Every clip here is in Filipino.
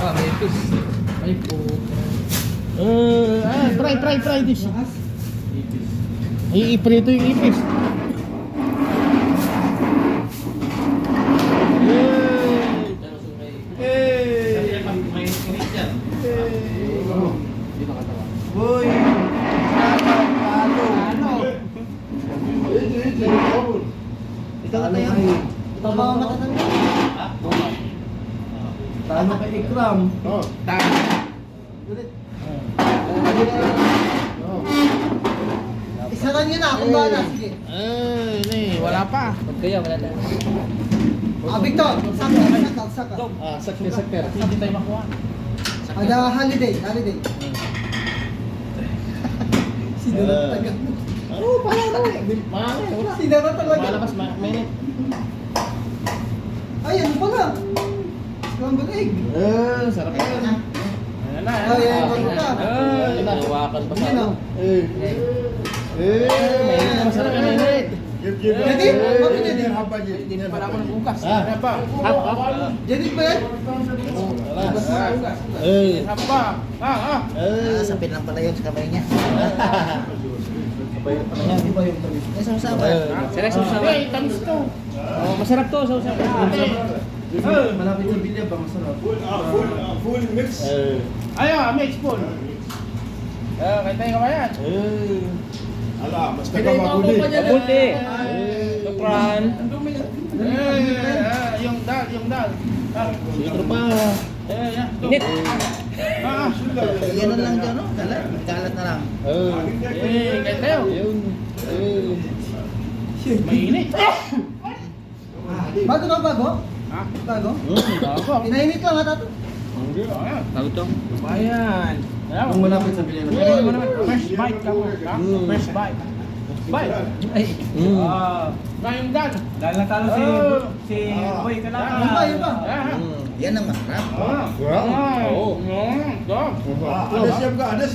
Ah, may ipis. Ay po. Try this. Iprito yung ipis. Boy! Ikaw na tayo. Ikaw ba matatanda? Talo kay Ikram. Oh. Ulit. Isaran nyo na, kung bahala. Sige. Wala pa. Kaya wala na. Victor, saka. Sakper. Hindi tayo makuha. Ada holiday. Sino na talaga? Wala. Sino na talaga? Malabas, minute. Ay, ano pala? Scrambled egg. Sarap yan. Ayan na. Ay, wala. Iwakan pa Yun o. Masarap yan, minute. Jadi? Bakit jadi? Hindi na pala ako nagbukas. Ah. Ayan pa. Jadi ba yan? Hapa. Sapin lang pala yun sa kamay niya. Di ba yung tamis? May sama-sama. Sarap sa Hey, tamis to. Oh, masarap to sa usap. Malapit sa bilya ba? Masarap. Full mix. Ayan, may spoon. Kahit tayo kabayan. Ala, mas nagkamaguli. Mabuti. Tukran. Yung dal. Sino pa? Yan. Init. Yan lang dyan, no? Kalat na lang. Kahit tayo. Mainit. Bago na bago? Ha? Bago? Bago. Inainit lang ata to. Bago to. Bayan. Kung malapit sa bilya First bite ka mo. First bite. Bite. Ay. Ngayong dal. Dahil natalo si Boy ka lang. Yun ba? Yan ang masarap. Ada siap ka, Ades?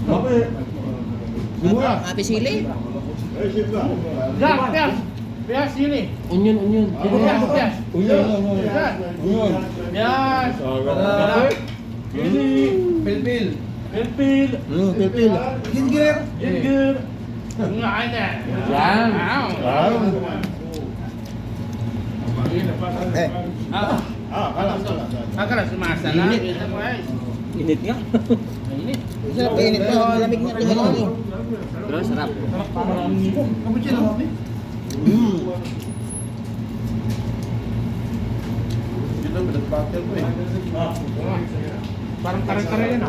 Apa ya? Semua. Api sili. Siap ka? Pias sini. Onion. Pias. Pias. Ini. Pil-pil. Pilpil. Pipil. Ginger. Ginger. Nga ada. Yan. Akalah semasa lah. Init nga. Ini. Sarap init pa. Malamig na ito. Pero sarap. Kamu cina mami? Kita berat pakai tu. Parang kare-kare yan.